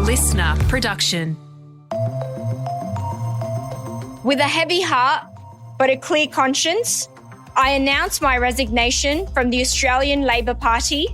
listener production. With a heavy heart but a clear conscience, I announce my resignation from the Australian Labor Party.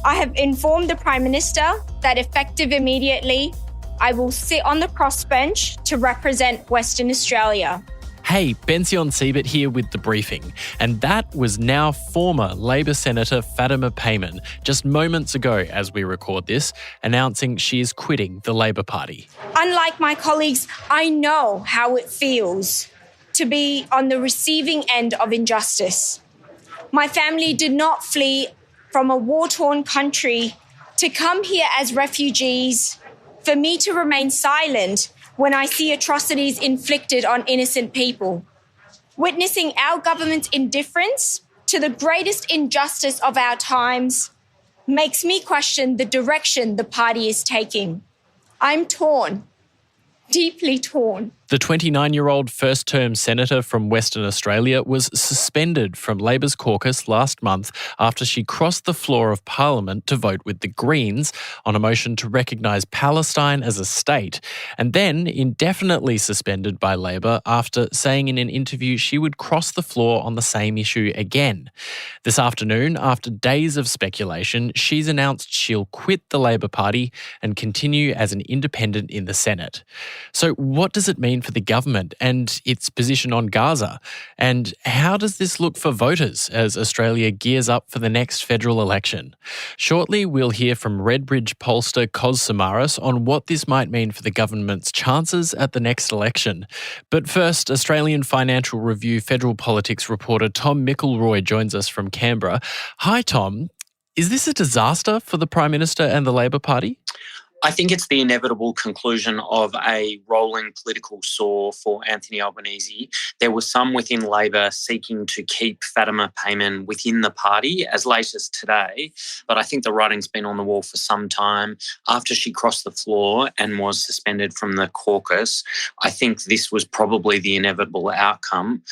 I have informed the Prime Minister that effective immediately, I will sit on the crossbench to represent Western Australia. Hey, Benzion Siebert here with the briefing. And that was now former Labor Senator Fatima Payman, just moments ago as we record this, announcing she is quitting the Labor Party. Unlike my colleagues, I know how it feels to be on the receiving end of injustice. My family did not flee from a war-torn country to come here as refugees, for me to remain silent when I see atrocities inflicted on innocent people. Witnessing our government's indifference to the greatest injustice of our times makes me question the direction the party is taking. I'm torn, deeply torn. The 29-year-old first-term senator from Western Australia was suspended from Labor's caucus last month after she crossed the floor of Parliament to vote with the Greens on a motion to recognise Palestine as a state, and then indefinitely suspended by Labor after saying in an interview she would cross the floor on the same issue again. This afternoon, after days of speculation, she's announced she'll quit the Labor Party and continue as an independent in the Senate. So what does it mean for the government and its position on Gaza? And how does this look for voters as Australia gears up for the next federal election? Shortly, we'll hear from Redbridge pollster Kos Samaris on what this might mean for the government's chances at the next election. But first, Australian Financial Review federal politics reporter Tom McIllroy joins us from Canberra. Hi, Tom. Is this a disaster for the Prime Minister and the Labor Party? I think it's the inevitable conclusion of a rolling political saw for Anthony Albanese. There were some within Labor seeking to keep Fatima Payman within the party as late as today, but I think the writing's been on the wall for some time. After she crossed the floor and was suspended from the caucus, I think this was probably the inevitable outcome.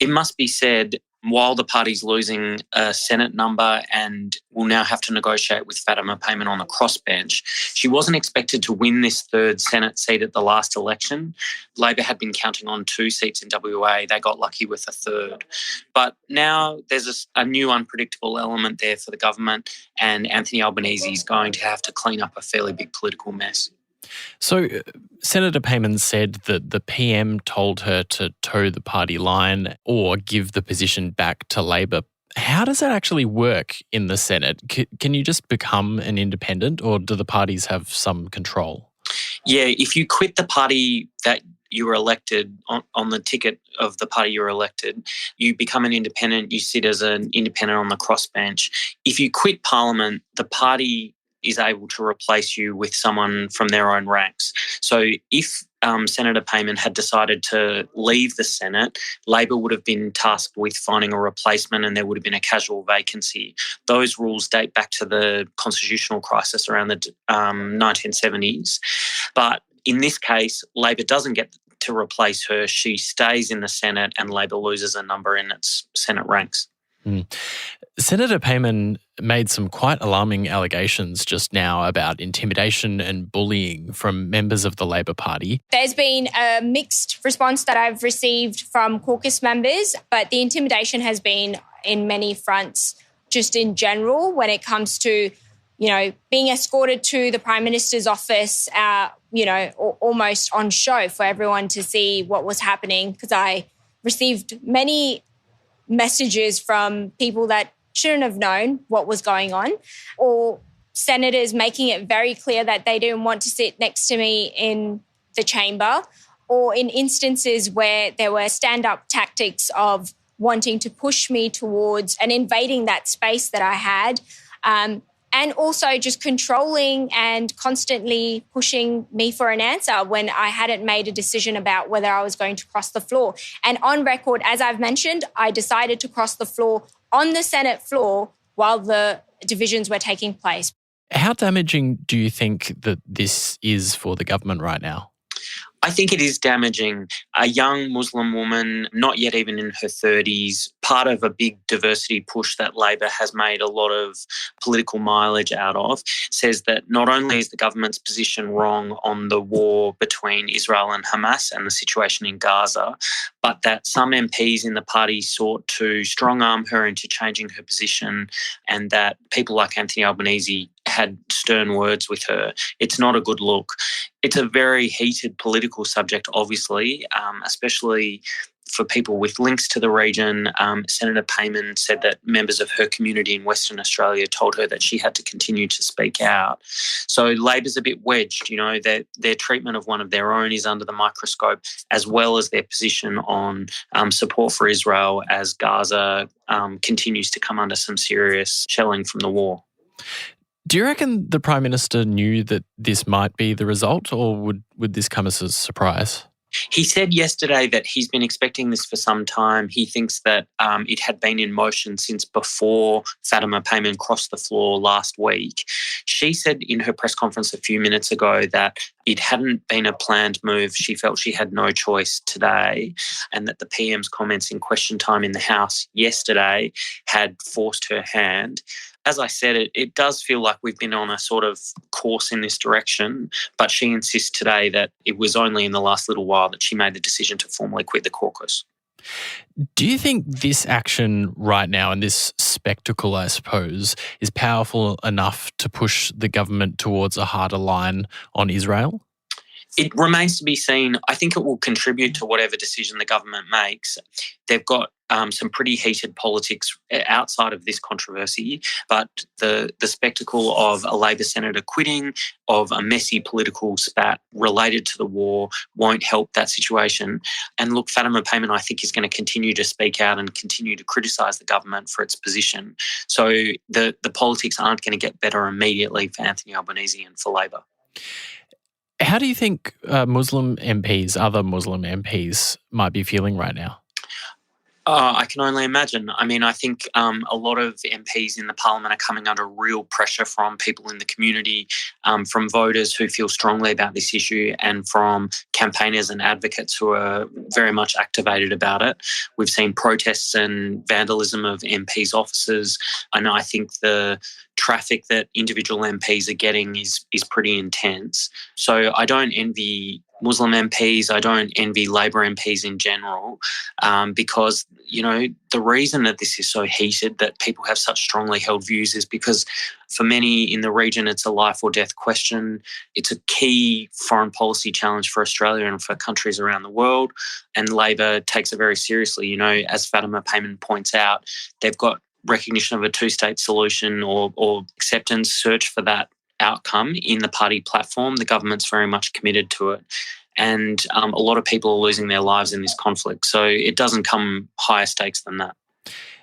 It must be said, while the party's losing a Senate number and will now have to negotiate with Fatima Payman on the crossbench, she wasn't expected to win this third Senate seat at the last election. Labor had been counting on 2 seats in WA. They got lucky with a third. But now there's a new unpredictable element there for the government, and Anthony Albanese is going to have to clean up a fairly big political mess. So Senator Payman said that the PM told her to toe the party line or give the position back to Labor. How does that actually work in the Senate? Can you just become an independent, or do the parties have some control? Yeah, if you quit the party that you were elected on the ticket of the party you were elected, you become an independent, you sit as an independent on the crossbench. If you quit Parliament, the party is able to replace you with someone from their own ranks. So if Senator Payman had decided to leave the Senate, Labor would have been tasked with finding a replacement and there would have been a casual vacancy. Those rules date back to the constitutional crisis around the 1970s. But in this case, Labor doesn't get to replace her. She stays in the Senate and Labor loses a number in its Senate ranks. Senator Payman made some quite alarming allegations just now about intimidation and bullying from members of the Labor Party. There's been a mixed response that I've received from caucus members, but the intimidation has been in many fronts, just in general, when it comes to, being escorted to the Prime Minister's office, almost on show for everyone to see what was happening, because I received many messages from people that shouldn't have known what was going on, or senators making it very clear that they didn't want to sit next to me in the chamber, or in instances where there were stand-up tactics of wanting to push me towards and invading that space that I had, and also just controlling and constantly pushing me for an answer when I hadn't made a decision about whether I was going to cross the floor. And on record, as I've mentioned, I decided to cross the floor on the Senate floor while the divisions were taking place. How damaging do you think that this is for the government right now? I think it is damaging. A young Muslim woman, not yet even in her 30s, part of a big diversity push that Labor has made a lot of political mileage out of, says that not only is the government's position wrong on the war between Israel and Hamas and the situation in Gaza, but that some MPs in the party sought to strong-arm her into changing her position, and that people like Anthony Albanese had stern words with her. It's not a good look. It's a very heated political subject, obviously, especially for people with links to the region. Senator Payman said that members of her community in Western Australia told her that she had to continue to speak out. So Labor's a bit wedged, their treatment of one of their own is under the microscope, as well as their position on support for Israel as Gaza continues to come under some serious shelling from the war. Do you reckon the Prime Minister knew that this might be the result, or would this come as a surprise? He said yesterday that he's been expecting this for some time. He thinks that it had been in motion since before Fatima Payman crossed the floor last week. She said in her press conference a few minutes ago that it hadn't been a planned move. She felt she had no choice today, and that the PM's comments in question time in the House yesterday had forced her hand. As I said, it does feel like we've been on a sort of course in this direction, but she insists today that it was only in the last little while that she made the decision to formally quit the caucus. Do you think this action right now and this spectacle, I suppose, is powerful enough to push the government towards a harder line on Israel? It remains to be seen. I think it will contribute to whatever decision the government makes. They've got some pretty heated politics outside of this controversy, but the spectacle of a Labor senator quitting, of a messy political spat related to the war, won't help that situation. And look, Fatima Payman, I think, is going to continue to speak out and continue to criticise the government for its position. So the politics aren't going to get better immediately for Anthony Albanese and for Labor. How do you think other Muslim MPs might be feeling right now? I can only imagine. I mean, I think a lot of MPs in the parliament are coming under real pressure from people in the community, from voters who feel strongly about this issue, and from campaigners and advocates who are very much activated about it. We've seen protests and vandalism of MPs' offices, and I think the traffic that individual MPs are getting is pretty intense. So I don't envy Muslim MPs, I don't envy Labor MPs in general, because, the reason that this is so heated, that people have such strongly held views, is because for many in the region it's a life or death question. It's a key foreign policy challenge for Australia and for countries around the world, and Labor takes it very seriously. As Fatima Payman points out, they've got recognition of a two-state solution or acceptance, search for that outcome in the party platform. The government's very much committed to it. And a lot of people are losing their lives in this conflict. So it doesn't come higher stakes than that.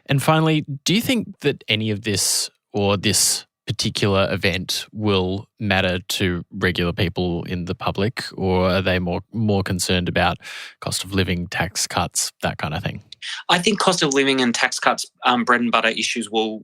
And finally, do you think that any of this or this particular event will matter to regular people in the public, or are they more concerned about cost of living, tax cuts, that kind of thing? I think cost of living and tax cuts, bread and butter issues, will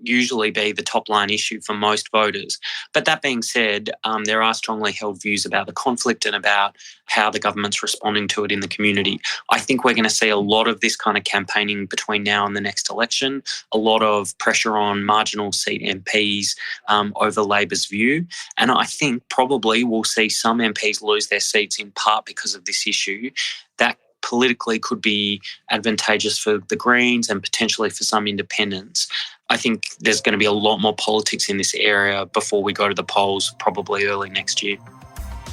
usually be the top line issue for most voters. But that being said, there are strongly held views about the conflict and about how the government's responding to it in the community. I think we're going to see a lot of this kind of campaigning between now and the next election, a lot of pressure on marginal seat MPs over Labor's view. And I think probably we'll see some MPs lose their seats in part because of this issue. That politically could be advantageous for the Greens and potentially for some independents. I think there's going to be a lot more politics in this area before we go to the polls, probably early next year.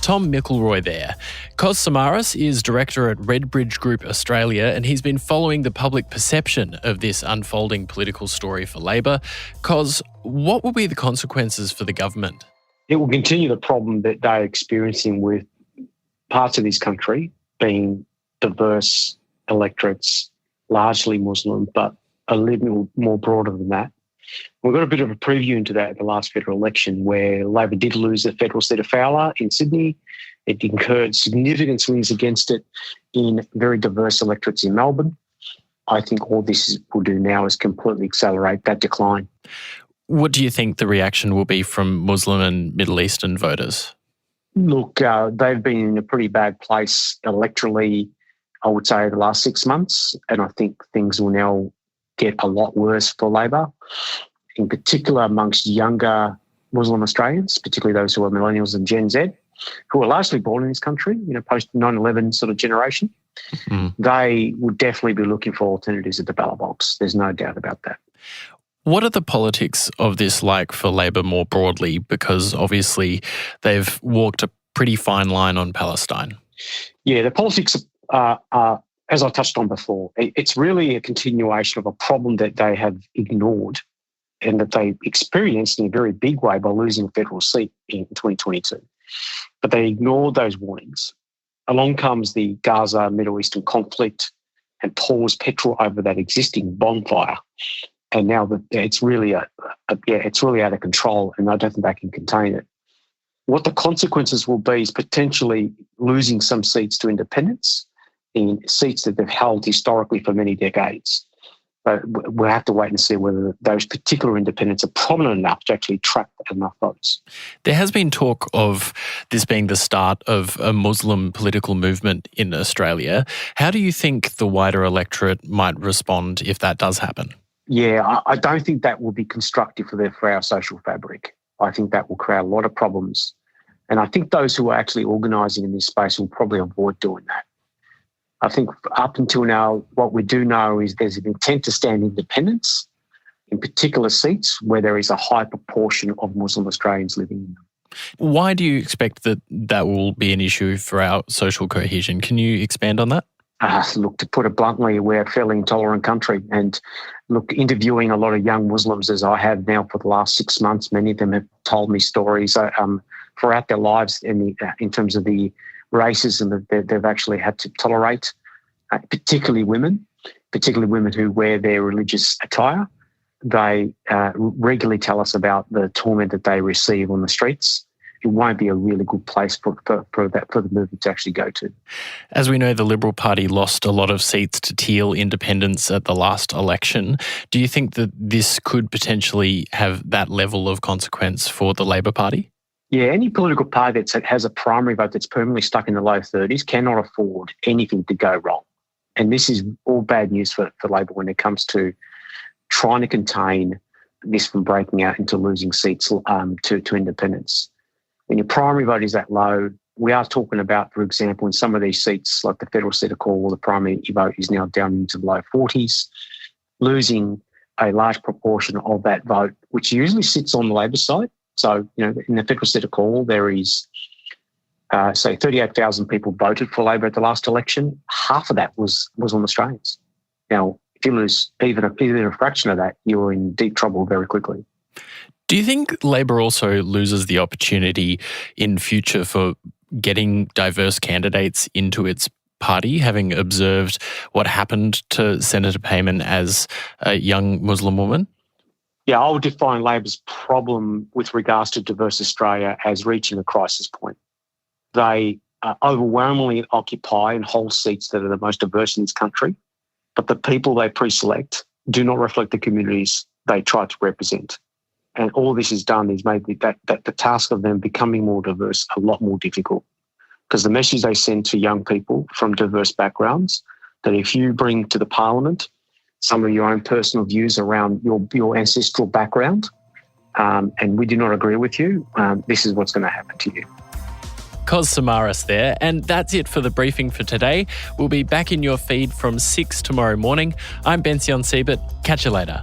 Tom McIllroy there. Kos Samaris is director at Redbridge Group Australia, and he's been following the public perception of this unfolding political story for Labor. Kos, what will be the consequences for the government? It will continue the problem that they're experiencing with parts of this country being diverse electorates, largely Muslim, but a little more broader than that. We got a bit of a preview into that at the last federal election, where Labor did lose the federal seat of Fowler in Sydney. It incurred significant swings against it in very diverse electorates in Melbourne. I think all this will do now is completely accelerate that decline. What do you think the reaction will be from Muslim and Middle Eastern voters? Look, they've been in a pretty bad place electorally, I would say, the last 6 months, and I think things will now get a lot worse for Labor, in particular amongst younger Muslim Australians, particularly those who are millennials and Gen Z, who are largely born in this country, post 9/11 sort of generation. They would definitely be looking for alternatives at the ballot box. There's no doubt about that. What are the politics of this like for Labor more broadly? Because obviously they've walked a pretty fine line on Palestine. Yeah, the politics are, as I touched on before, it's really a continuation of a problem that they have ignored and that they experienced in a very big way by losing a federal seat in 2022. But they ignored those warnings. Along comes the Gaza Middle Eastern conflict and pours petrol over that existing bonfire. And now it's really it's really out of control, and I don't think they can contain it. What the consequences will be is potentially losing some seats to independents in seats that they've held historically for many decades. But we'll have to wait and see whether those particular independents are prominent enough to actually attract enough votes. There has been talk of this being the start of a Muslim political movement in Australia. How do you think the wider electorate might respond if that does happen? Yeah, I don't think that will be constructive for our social fabric. I think that will create a lot of problems. And I think those who are actually organising in this space will probably avoid doing that. I think up until now, what we do know is there's an intent to stand independents in particular seats where there is a high proportion of Muslim Australians living in them. Why do you expect that will be an issue for our social cohesion? Can you expand on that? Look, to put it bluntly, we're a fairly intolerant country. And look, interviewing a lot of young Muslims, as I have now for the last 6 months, many of them have told me stories throughout their lives in terms of the racism that they've actually had to tolerate, particularly women who wear their religious attire. They regularly tell us about the torment that they receive on the streets. It won't be a really good place for the movement to actually go to. As we know, the Liberal Party lost a lot of seats to Teal independents at the last election. Do you think that this could potentially have that level of consequence for the Labor Party? Yeah, any political party that has a primary vote that's permanently stuck in the low 30s cannot afford anything to go wrong. And this is all bad news for Labor when it comes to trying to contain this from breaking out into losing seats to independents. When your primary vote is that low, we are talking about, for example, in some of these seats, like the federal seat of Cornwall, the primary vote is now down into the low 40s, losing a large proportion of that vote, which usually sits on the Labor side. So, in the federal seat of Cornwall, there is, say, 38,000 people voted for Labor at the last election. Half of that was Muslim Australians. Now, if you lose even a fraction of that, you're in deep trouble very quickly. Do you think Labor also loses the opportunity in future for getting diverse candidates into its party, having observed what happened to Senator Payman as a young Muslim woman? Yeah, I would define Labor's problem with regards to Diverse Australia as reaching a crisis point. They overwhelmingly occupy and hold seats that are the most diverse in this country, but the people they pre-select do not reflect the communities they try to represent. And all this has done is made that the task of them becoming more diverse a lot more difficult, because the message they send to young people from diverse backgrounds that if you bring to the parliament some of your own personal views around your ancestral background and we do not agree with you, this is what's going to happen to you. Kos Samaris there. And that's it for the briefing for today. We'll be back in your feed from 6 tomorrow morning. I'm Bension Siebert. Catch you later.